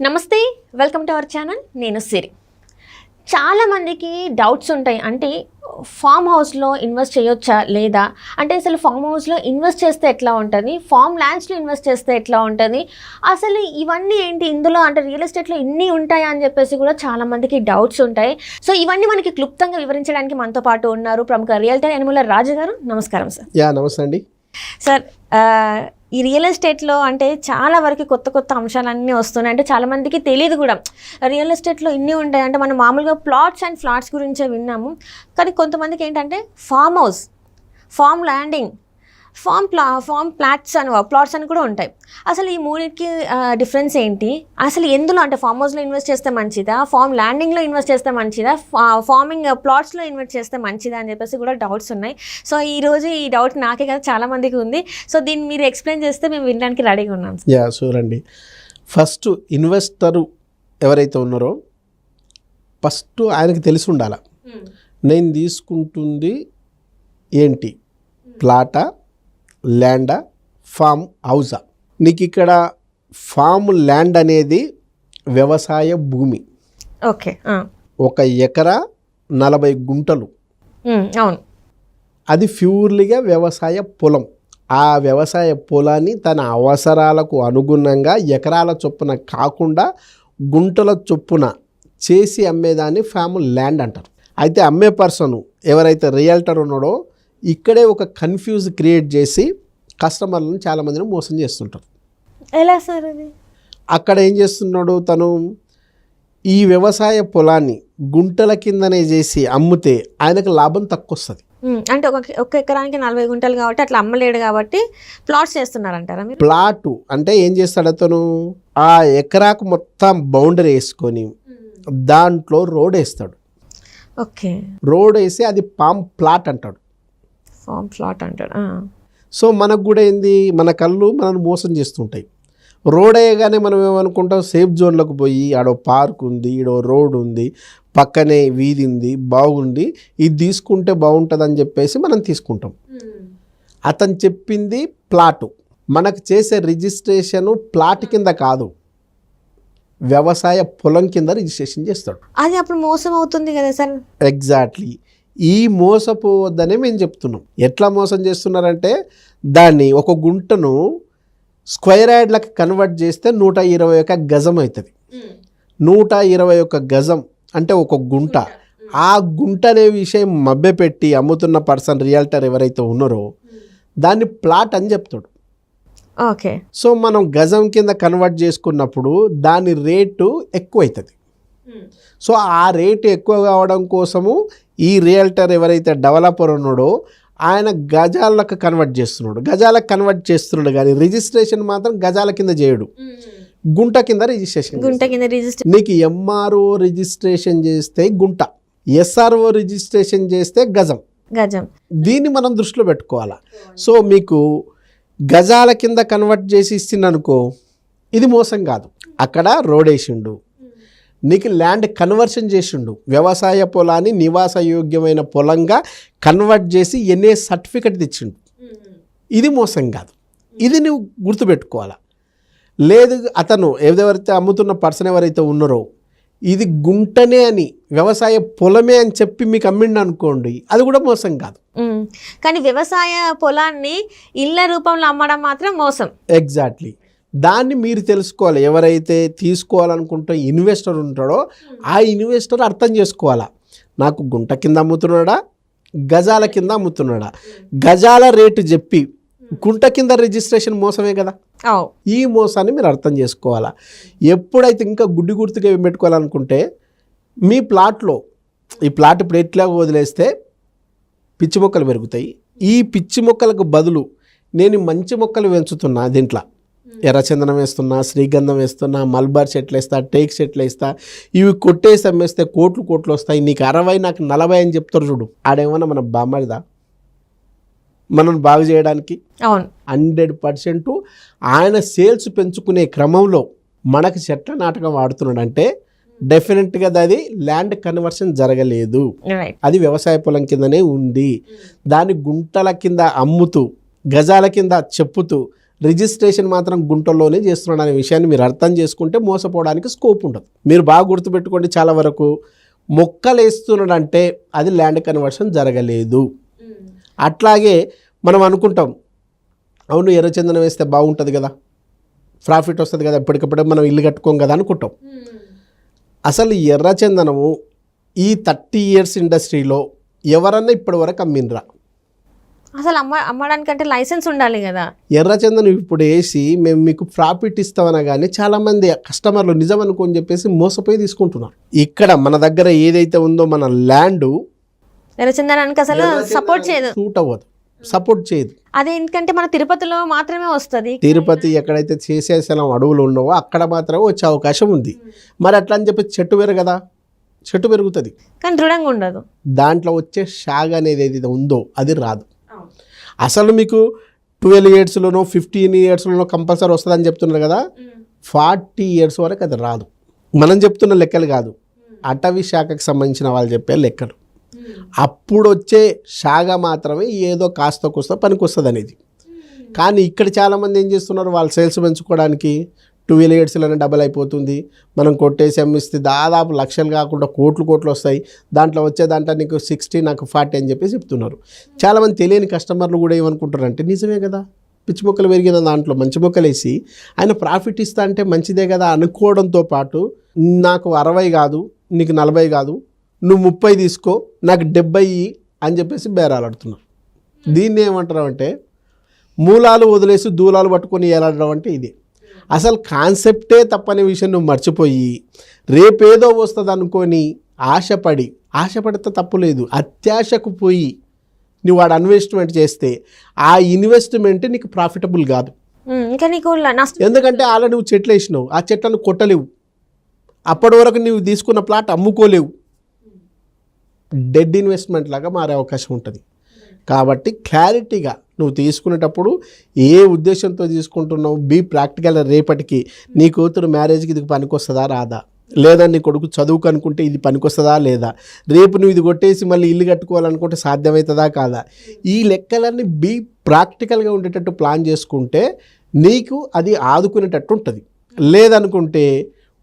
నమస్తే, welcome to our channel. నేను సిరి. చాలామందికి డౌట్స్ ఉంటాయి. అంటే ఫామ్ హౌస్లో ఇన్వెస్ట్ చేయొచ్చా లేదా, అంటే అసలు ఫామ్ హౌస్లో ఇన్వెస్ట్ చేస్తే ఎట్లా ఉంటుంది, ఫామ్ ల్యాండ్స్లో ఇన్వెస్ట్ చేస్తే ఎట్లా ఉంటుంది, అసలు ఇవన్నీ ఏంటి ఇందులో, అంటే రియల్ ఎస్టేట్లో ఇన్ని ఉంటాయా అని చెప్పేసి కూడా చాలామందికి డౌట్స్ ఉంటాయి. సో ఇవన్నీ మనకి క్లుప్తంగా వివరించడానికి మనతో పాటు ఉన్నారు ప్రముఖ రియల్టర్ యనమల రాజు గారు. నమస్కారం సార్. నమస్తే అండి సార్. ఈ రియల్ ఎస్టేట్లో అంటే చాలా వరకు కొత్త కొత్త అంశాలన్నీ వస్తున్నాయి. అంటే చాలామందికి తెలియదు కూడా రియల్ ఎస్టేట్లో ఇన్ని ఉంటాయి. అంటే మనం మామూలుగా ప్లాట్స్ అండ్ ఫ్లాట్స్ గురించే విన్నాము. కానీ కొంతమందికి ఏంటంటే farm house, farm landing, farm plots అని కూడా ఉంటాయి. అసలు ఈ మూడింటికి డిఫరెన్స్ ఏంటి, అసలు ఎందులో, అంటే ఫామ్ హౌస్లో ఇన్వెస్ట్ చేస్తే మంచిదా, ఫామ్ ల్యాండింగ్లో ఇన్వెస్ట్ చేస్తే మంచిదా, ఫార్మింగ్ ప్లాట్స్లో ఇన్వెస్ట్ చేస్తే మంచిదా అని చెప్పేసి కూడా డౌట్స్ ఉన్నాయి. సో ఈరోజు ఈ డౌట్ నాకే కదా చాలా మందికి ఉంది. సో దీన్ని మీరు ఎక్స్ప్లెయిన్ చేస్తే మేము వినడానికి రెడీగా ఉన్నాం. చూడండి, ఫస్ట్ ఇన్వెస్టరు ఎవరైతే ఉన్నారో ఫస్ట్ ఆయనకి తెలిసి ఉండాలి, నేను తీసుకుంటుంది ఏంటి, ప్లాటా, ల్యాండా, ఫామ్ హౌసా. నీకు ఇక్కడ ఫామ్ ల్యాండ్ అనేది వ్యవసాయ భూమి. ఓకే. 1 ఎకరా 40 గుంటలు. అవును. అది ప్యూర్లీగా వ్యవసాయ పొలం. ఆ వ్యవసాయ పొలాన్ని తన అవసరాలకు అనుగుణంగా ఎకరాల చొప్పున కాకుండా గుంటల చొప్పున చేసి అమ్మేదాన్ని ఫామ్ ల్యాండ్ అంటారు. అయితే అమ్మే పర్సన్ ఎవరైతే రియల్టర్ ఉన్నాడో ఇక్కడే ఒక కన్ఫ్యూజ్ క్రియేట్ చేసి కస్టమర్లను చాలామందిని మోసం చేస్తుంటారు. ఎలా సార్ అది? అక్కడ ఏం చేస్తున్నాడు, తను ఈ వ్యవసాయ పొలాన్ని గుంటల కిందనే చేసి అమ్మితే ఆయనకు లాభం తక్కువ వస్తుంది. అంటే ఒక ఎకరానికి 40 గుంటలు కాబట్టి అట్లా అమ్మలేడు కాబట్టి ప్లాట్స్ చేస్తున్నారంటారా మీరు? ప్లాటు అంటే ఏం చేస్తాడు, అతను ఆ ఎకరాకు మొత్తం బౌండరీ వేసుకొని దాంట్లో రోడ్ వేస్తాడు. ఓకే. రోడ్ వేసి అది ఫామ్ ప్లాట్ అంటాడు. ఫామ్ ప్లాట్ అంటాడు. సో మనకు కూడా ఏంది, మన కళ్ళు మనల్ని మోసం చేస్తుంటాయి. రోడ్ అయ్యగానే మనం ఏమనుకుంటాం, సేఫ్ జోన్లోకి పోయి ఆడో పార్క్ ఉంది, ఈడో రోడ్ ఉంది, పక్కనే వీధి ఉంది, బాగుంది, ఇది తీసుకుంటే బాగుంటుంది అని చెప్పేసి మనం తీసుకుంటాం. అతను చెప్పింది ప్లాటు. మనకు చేసే రిజిస్ట్రేషను ప్లాట్ కింద కాదు, వ్యవసాయ పొలం కింద రిజిస్ట్రేషన్ చేస్తాడు. అది అప్పుడు మోసం అవుతుంది కదా సార్? ఎగ్జాక్ట్లీ. ఈ మోసపోవద్దనే మేము చెప్తున్నాం. ఎట్లా మోసం చేస్తున్నారంటే, దాన్ని ఒక గుంటను స్క్వేర్ యార్డ్లకు కన్వర్ట్ చేస్తే 121 గజం అవుతుంది. 121 గజం అంటే ఒక గుంట. ఆ గుంట అనే విషయం మభ్యపెట్టి అమ్ముతున్న పర్సన్ రియల్టర్ ఎవరైతే ఉన్నారో దాన్ని ప్లాట్ అని చెప్తాడు. ఓకే. సో మనం గజం కింద కన్వర్ట్ చేసుకున్నప్పుడు దాని రేటు ఎక్కువ అవుతుంది. సో ఆ రేటు ఎక్కువ కావడం కోసము ఈ రియల్టర్ ఎవరైతే డెవలపర్ ఉన్నాడో ఆయన గజాలకు కన్వర్ట్ చేస్తున్నాడు కానీ రిజిస్ట్రేషన్ మాత్రం గజాల కింద చేయడు, గుంట కింద రిజిస్ట్రేషన్. నీకు ఎంఆర్ఓ రిజిస్ట్రేషన్ చేస్తే గుంట, ఎస్ఆర్ఓ రిజిస్ట్రేషన్ చేస్తే గజం. దీన్ని మనం దృష్టిలో పెట్టుకోవాలా. సో మీకు గజాల కింద కన్వర్ట్ చేసి ఇచ్చిందనుకో, ఇది మోసం కాదు. అక్కడ రోడ్ వేసిండు, నీకు ల్యాండ్ కన్వర్షన్ చేసిండు, వ్యవసాయ పొలాన్ని నివాసయోగ్యమైన పొలంగా కన్వర్ట్ చేసి ఎన్ఏ సర్టిఫికెట్ తెచ్చిండు. ఇది మోసం కాదు. ఇది నువ్వు గుర్తుపెట్టుకోవాలా. లేదు, అతను ఎవరైతే అమ్ముతున్న పర్సన్ ఎవరైతే ఉన్నారో ఇది గుంటనే అని, వ్యవసాయ పొలమే అని చెప్పి మీకు అమ్మిండు అనుకోండి, అది కూడా మోసం కాదు. కానీ వ్యవసాయ పొలాన్ని ఇళ్ళ రూపంలో అమ్మడం మాత్రం మోసం. ఎగ్జాక్ట్లీ. దాన్ని మీరు తెలుసుకోవాలి. ఎవరైతే తీసుకోవాలనుకుంటే ఇన్వెస్టర్ ఉంటాడో ఆ ఇన్వెస్టర్ అర్థం చేసుకోవాలా, నాకు గుంట కింద అమ్ముతున్నాడా, గజాల కింద అమ్ముతున్నాడా. గజాల రేటు చెప్పి గుంట కింద రిజిస్ట్రేషన్ మోసమే కదా. ఈ మోసాన్ని మీరు అర్థం చేసుకోవాలా. ఎప్పుడైతే ఇంకా గుడ్డి గుర్తుగా ఏం పెట్టుకోవాలనుకుంటే, మీ ప్లాట్లో ఈ ప్లాట్ ఇప్పుడు ఎట్లా వదిలేస్తే పిచ్చి మొక్కలు పెరుగుతాయి, ఈ పిచ్చి మొక్కలకు బదులు నేను మంచి మొక్కలు పెంచుతున్నా, దీంట్లో ఎర్రచందనం వేస్తున్నా, శ్రీగంధం వేస్తున్నా, మల్బార్ చెట్లు వేస్తా, టేక్ చెట్లు వేస్తా, ఇవి కొట్టేసి అమ్మేస్తే కోట్లు వస్తాయి, నీకు 60 నాకు 40 అని చెప్తారు చూడు. ఆడేమన్నా మన బామ్మడిదా మనం బాగు చేయడానికి? 100% ఆయన సేల్స్ పెంచుకునే క్రమంలో మనకు చెట్ల నాటకం వాడుతున్నాడు అంటే డెఫినెట్గా అది ల్యాండ్ కన్వర్షన్ జరగలేదు, అది వ్యవసాయ పొలం కిందనే ఉంది. దాని గుంటల కింద అమ్ముతూ, గజాల కింద చెప్పుతూ రిజిస్ట్రేషన్ మాత్రం గుంటల్లోనే చేస్తున్నాడు అనే విషయాన్ని మీరు అర్థం చేసుకుంటే మోసపోవడానికి స్కోప్ ఉండదు. మీరు బాగా గుర్తుపెట్టుకోండి, చాలా వరకు మొక్కలు వేస్తున్నాడంటే అది ల్యాండ్ కన్వర్షన్ జరగలేదు. అట్లాగే మనం అనుకుంటాం, అవును ఎర్రచందనం వేస్తే బాగుంటుంది కదా, ప్రాఫిట్ వస్తుంది కదా, ఎప్పటికప్పుడే మనం ఇల్లు కట్టుకోం కదా అనుకుంటాం. అసలు ఎర్రచందనము ఈ 30 years ఇండస్ట్రీలో ఎవరన్నా ఇప్పటి వరకు అమ్మినరా? అసలు అమ్మడానికంటే లైసెన్స్ ఉండాలి కదా. ఎర్రచందనం ఇప్పుడు వేసి మేము మీకు ప్రాఫిట్ ఇస్తామన్నా కానీ చాలామంది కస్టమర్లు నిజం అనుకోని చెప్పేసి మోసపోయి తీసుకుంటున్నారు. ఇక్కడ మన దగ్గర ఏదైతే ఉందో మన ల్యాండ్ ఎర్రచందనానికి అసలు సపోర్ట్ చేయదు, సూట్ అవ్వదు, సపోర్ట్ చేయదు. అదే ఎందుకంటే మన తిరుపతిలో మాత్రమే వస్తుంది. తిరుపతి ఎక్కడైతే చేసేసలం అడవులు ఉన్నావో అక్కడ మాత్రమే వచ్చే అవకాశం ఉంది. మరి అట్లా అని చెప్పి చెట్టు వేరు కదా, చెట్టు పెరుగుతుంది కానీ దృఢంగా ఉండదు. దాంట్లో వచ్చే షాగ్ అనేది ఏదైతే ఉందో అది రాదు. అసలు మీకు 12 yearsలోనో 15 yearsలోనో కంపల్సరీ వస్తుందని చెప్తున్నారు కదా, 40 years వరకు అది రాదు. మనం చెప్తున్న లెక్కలు కాదు, అటవీ శాఖకు సంబంధించిన వాళ్ళు చెప్పే లెక్కలు. అప్పుడు వచ్చే షాగ మాత్రమే ఏదో కాస్త కూస్త పనికి వస్తుంది అనేది. కానీ ఇక్కడ చాలామంది ఏం చేస్తున్నారు, వాళ్ళ సేల్స్ పెంచుకోవడానికి 12 yearsలోనే డబల్ అయిపోతుంది, మనం కొట్టేసి అమ్మిస్తే దాదాపు లక్షలు కాకుండా కోట్లు వస్తాయి, దాంట్లో వచ్చే నీకు 60 నాకు 40 అని చెప్పి చెప్తున్నారు. చాలామంది తెలియని కస్టమర్లు కూడా ఏమనుకుంటారు అంటే నిజమే కదా, పిచ్చి మొక్కలు పెరిగిన దాంట్లో మంచి మొక్కలు వేసి ఆయన ప్రాఫిట్ ఇస్తా అంటే మంచిదే కదా అనుకోవడంతో పాటు నాకు 60 కాదు, నీకు 40 కాదు, నువ్వు 30 తీసుకో, నాకు 70 అని చెప్పేసి బేరాలు ఆడుతున్నారు. దీన్ని ఏమంటారు అంటే మూలాలు వదిలేసి దూలాలు పట్టుకొని ఏలాడడం అంటే ఇది. అసలు కాన్సెప్టే తప్పనే విషయం నువ్వు మర్చిపోయి రేపేదో వస్తుంది అనుకొని ఆశపడితే తప్పు లేదు, అత్యాశకు పోయి నువ్వు వాడు ఇన్వెస్ట్మెంట్ చేస్తే ఆ ఇన్వెస్ట్మెంట్ నీకు ప్రాఫిటబుల్ కాదు. ఇంకా నీకు ఎందుకంటే ఆల్రెడీ నువ్వు చెట్లు వేసినావు, ఆ చెట్లను కొట్టలేవు, అప్పటి వరకు నువ్వు తీసుకున్న ప్లాట్ అమ్ముకోలేవు, డెడ్ ఇన్వెస్ట్మెంట్ లాగా మారే అవకాశం ఉంటుంది. కాబట్టి క్లారిటీగా నువ్వు తీసుకునేటప్పుడు ఏ ఉద్దేశంతో తీసుకుంటున్నావు, బీ ప్రాక్టికల్. రేపటికి నీ కూతురు మ్యారేజ్కి ఇది పనికొస్తుందా రాదా, లేదా నీ కొడుకు చదువుకు అనుకుంటే ఇది పనికొస్తుందా లేదా, రేపు నువ్వు ఇది కొట్టేసి మళ్ళీ ఇల్లు కట్టుకోవాలనుకుంటే సాధ్యమవుతుందా కాదా, ఈ లెక్కలన్నీ బీ ప్రాక్టికల్గా ఉండేటట్టు ప్లాన్ చేసుకుంటే నీకు అది ఆదుకునేటట్టు ఉంటుంది. లేదనుకుంటే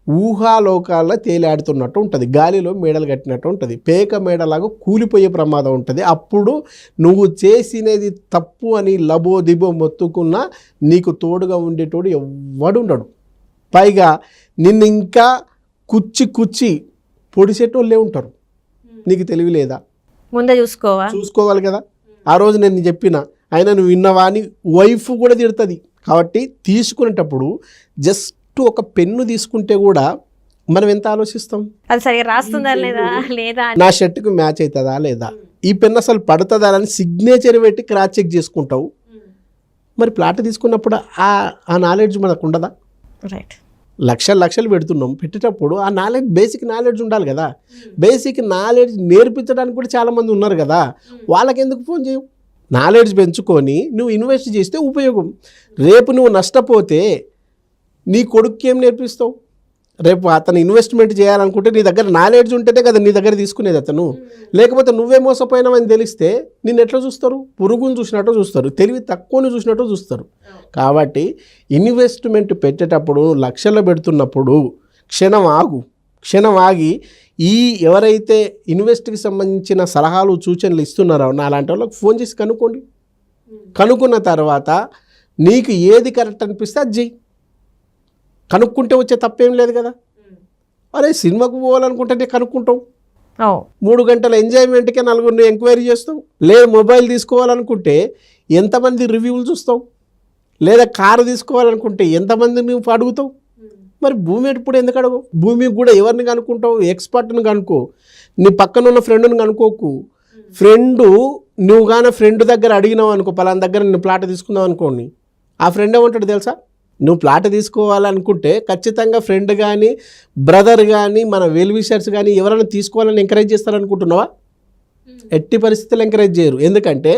ఊహాలోకాల్లో తేలాడుతున్నట్టు ఉంటుంది, గాలిలో మేడలు కట్టినట్టు ఉంటుంది, పేక మేడలాగా కూలిపోయే ప్రమాదం ఉంటుంది. అప్పుడు నువ్వు చేసినది తప్పు అని లబో దిబో మొత్తుకున్నా నీకు తోడుగా ఉండేటోడు ఎవ్వడు ఉండడు. పైగా నిన్ను ఇంకా కుచ్చి పొడిసేటోళ్ళే ఉంటారు. నీకు తెలివి లేదా, ముందే చూసుకోవాలి కదా. ఆ రోజు నేను చెప్పిన అయినా నువ్వు విన్నవా అని వైఫ్ కూడా తిడుతుంది. కాబట్టి తీసుకునేటప్పుడు జస్ట్ ఒక పెన్ను తీసుకుంటే కూడా మనం ఎంత ఆలోచిస్తాం, అది సరిగా రాస్తుందా లేదా, నా షర్ట్కి మ్యాచ్ అవుతుందా లేదా, ఈ పెన్ అసలు పడుతుందా అని సిగ్నేచర్ పెట్టి క్రాస్ చెక్ చేసుకుంటావు. మరి ప్లాట్ తీసుకున్నప్పుడు ఆ నాలెడ్జ్ మనకు ఉండదా? రైట్, లక్షలు పెడుతున్నాం, పెట్టేటప్పుడు ఆ నాలెడ్జ్, బేసిక్ నాలెడ్జ్ ఉండాలి కదా. బేసిక్ నాలెడ్జ్ నేర్పించడానికి కూడా చాలామంది ఉన్నారు కదా, వాళ్ళకి ఎందుకు ఫోన్ చేయవు? నాలెడ్జ్ పెంచుకొని నువ్వు ఇన్వెస్ట్ చేస్తే ఉపయోగం. రేపు నువ్వు నష్టపోతే నీ కొడుక్కి ఏం నేర్పిస్తావు? రేపు అతను ఇన్వెస్ట్మెంట్ చేయాలనుకుంటే నీ దగ్గర నాలెడ్జ్ ఉంటేనే కదా నీ దగ్గర తీసుకునేది అతను. లేకపోతే నువ్వే మోసపోయినావని తెలిస్తే నిన్ను ఎట్లా చూస్తారు? పురుగుని చూసినట్టు చూస్తారు, తెలివి తక్కువని చూసినట్టు చూస్తారు. కాబట్టి ఇన్వెస్ట్మెంట్ పెట్టేటప్పుడు లక్షల్లో పెడుతున్నప్పుడు క్షణం ఆగి ఈ ఎవరైతే ఇన్వెస్ట్కి సంబంధించిన సలహాలు సూచనలు ఇస్తున్నారో నా అలాంటి వాళ్ళకి ఫోన్ చేసి కనుక్కోండి. కనుక్కున్న తర్వాత నీకు ఏది కరెక్ట్ అనిపిస్తే అది చెయ్యి. కనుక్కుంటే వచ్చే తప్పేం లేదు కదా. అరే సినిమాకు పోవాలనుకుంటే కనుక్కుంటావు, 3 గంటల ఎంజాయ్మెంట్కే 4 ఎంక్వైరీ చేస్తావు. లేదా మొబైల్ తీసుకోవాలనుకుంటే ఎంతమంది రివ్యూలు చూస్తావు. లేదా కారు తీసుకోవాలనుకుంటే ఎంతమంది నువ్వు అడుగుతావు. మరి భూమి ఎప్పుడు ఎందుకు అడగవు? భూమికి కూడా ఎవరిని కనుక్కుంటావు? ఎక్స్పర్ట్ని కనుక్కో. నీ పక్కన ఉన్న ఫ్రెండ్ని కనుక్కోకు. నువ్వు కానీ ఫ్రెండ్ దగ్గర అడిగినావు అనుకో, పలానా దగ్గర నేను ప్లాట్ తీసుకుందాం అనుకోండి, ఆ ఫ్రెండ్ ఏమంటాడు తెలుసా? నువ్వు ప్లాట్ తీసుకోవాలనుకుంటే ఖచ్చితంగా ఫ్రెండ్ కానీ బ్రదర్ కానీ మన వెల్ విషర్స్ కానీ ఎవరైనా తీసుకోవాలని ఎంకరేజ్ చేస్తారనుకుంటున్నావా? ఎట్టి పరిస్థితులు ఎంకరేజ్ చేయరు. ఎందుకంటే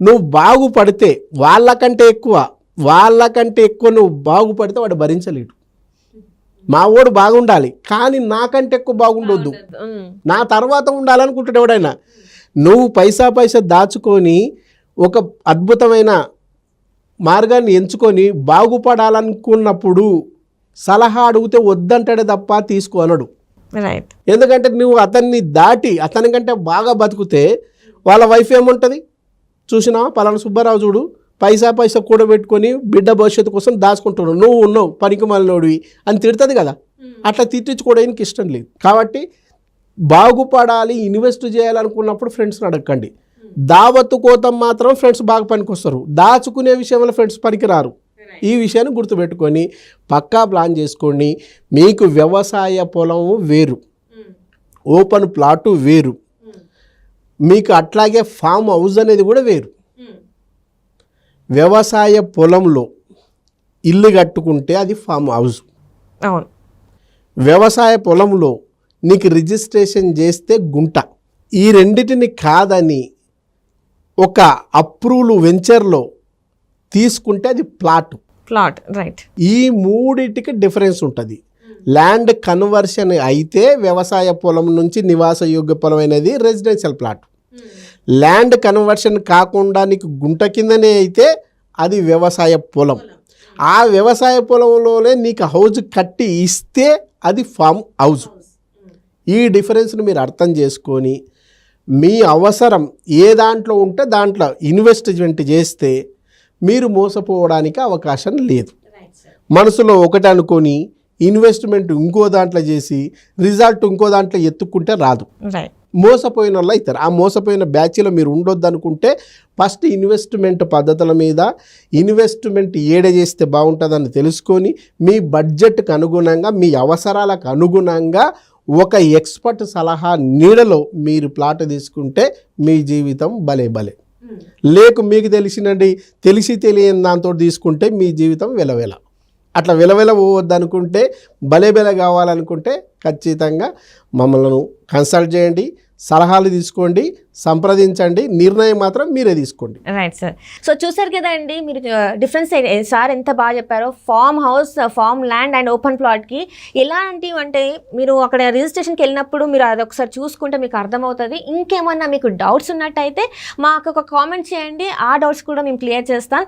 నువ్వు బాగుపడితే వాళ్ళకంటే ఎక్కువ నువ్వు బాగుపడితే వాడు భరించలేడు. మా వాడు బాగుండాలి కానీ నాకంటే ఎక్కువ బాగుండొద్దు, నా తర్వాత ఉండాలనుకుంటాడు ఎవడైనా. నువ్వు పైసా దాచుకొని ఒక అద్భుతమైన మార్గాన్ని ఎంచుకొని బాగుపడాలనుకున్నప్పుడు సలహా అడిగితే వద్దంటాడే తప్ప తీసుకో అనడు. రైట్. ఎందుకంటే నువ్వు అతన్ని దాటి అతని కంటే బాగా బతికితే వాళ్ళ వైఫ్ ఏముంటుంది, చూసినావా పలానా సుబ్బారావు చూడు పైసా కూడబెట్టుకొని బిడ్డ భవిష్యత్తు కోసం దాచుకుంటున్నావు, నువ్వు ఉన్నావు పనికి మాలినోడివి అని తిడుతుంది కదా. అట్లా తిట్టించుకోవడానికి ఇష్టం లేదు. కాబట్టి బాగుపడాలి ఇన్వెస్ట్ చేయాలనుకున్నప్పుడు ఫ్రెండ్స్ని అడగండి. దావత్తు కోతం మాత్రం ఫ్రెండ్స్ బాగా పనికొస్తారు, దాచుకునే విషయంలో ఫ్రెండ్స్ పనికిరారు. ఈ విషయాన్ని గుర్తుపెట్టుకొని పక్కా ప్లాన్ చేసుకోండి. మీకు వ్యవసాయ పొలం వేరు, ఓపెన్ ప్లాటు వేరు, మీకు అట్లాగే ఫామ్ హౌస్ అనేది కూడా వేరు. వ్యవసాయ పొలంలో ఇల్లు కట్టుకుంటే అది ఫామ్ హౌస్. అవును. వ్యవసాయ పొలంలో నీకు రిజిస్ట్రేషన్ చేస్తే గుంట. ఈ రెండిటిని కాదని ఒక అప్రూవల్ వెంచర్లో తీసుకుంటే అది ప్లాట్. రైట్. ఈ మూడిటికి డిఫరెన్స్ ఉంటుంది. ల్యాండ్ కన్వర్షన్ అయితే వ్యవసాయ పొలం నుంచి నివాసయోగ్య పొలం అనేది రెసిడెన్షియల్ ప్లాట్. ల్యాండ్ కన్వర్షన్ కాకుండా నీకు గుంట కిందనే అయితే అది వ్యవసాయ పొలం. ఆ వ్యవసాయ పొలంలోనే నీకు హౌజ్ కట్టి ఇస్తే అది ఫామ్ హౌస్. ఈ డిఫరెన్స్ని మీరు అర్థం చేసుకొని మీ అవసరం ఏ దాంట్లో ఉంటే దాంట్లో ఇన్వెస్ట్మెంట్ చేస్తే మీరు మోసపోవడానికి అవకాశం లేదు. మనసులో ఒకటి అనుకొని ఇన్వెస్ట్మెంట్ ఇంకో దాంట్లో చేసి రిజల్ట్ ఇంకో దాంట్లో ఎత్తుక్కుంటే రాదు. మోసపోయిన వాళ్ళు అవుతారు. ఆ మోసపోయిన బ్యాచ్లో మీరు ఉండొద్దు అనుకుంటే ఫస్ట్ ఇన్వెస్ట్మెంట్ పద్ధతుల మీద ఇన్వెస్ట్మెంట్ ఏడ చేస్తే బాగుంటుందని తెలుసుకొని మీ బడ్జెట్కి అనుగుణంగా మీ అవసరాలకు అనుగుణంగా ఒక ఎక్స్పర్ట్ సలహా నీడలో మీరు ప్లాట్ తీసుకుంటే మీ జీవితం భలే. లేకు మీకు తెలిసి తెలియని దాంతో తీసుకుంటే మీ జీవితం వెలవెల. అట్లా వెలవెల పోవద్దు అనుకుంటే భలే కావాలనుకుంటే ఖచ్చితంగా మమ్మల్ని కన్సల్ట్ చేయండి, సలహాలు తీసుకోండి, సంప్రదించండి, నిర్ణయం మాత్రం మీరే తీసుకోండి. Right sir. సో చూసారు కదా అండి, మీరు డిఫరెన్స్ సార్ ఎంత బాగా చెప్పారో. Farm house, farm land and open ప్లాట్కి ఎలాంటివి అంటే మీరు అక్కడ రిజిస్ట్రేషన్కి వెళ్ళినప్పుడు మీరు అది ఒకసారి చూసుకుంటే మీకు అర్థమవుతుంది. ఇంకేమన్నా మీకు డౌట్స్ ఉన్నట్టయితే మాకు ఒక కామెంట్ చేయండి, ఆ డౌట్స్ కూడా మేము క్లియర్ చేస్తాం.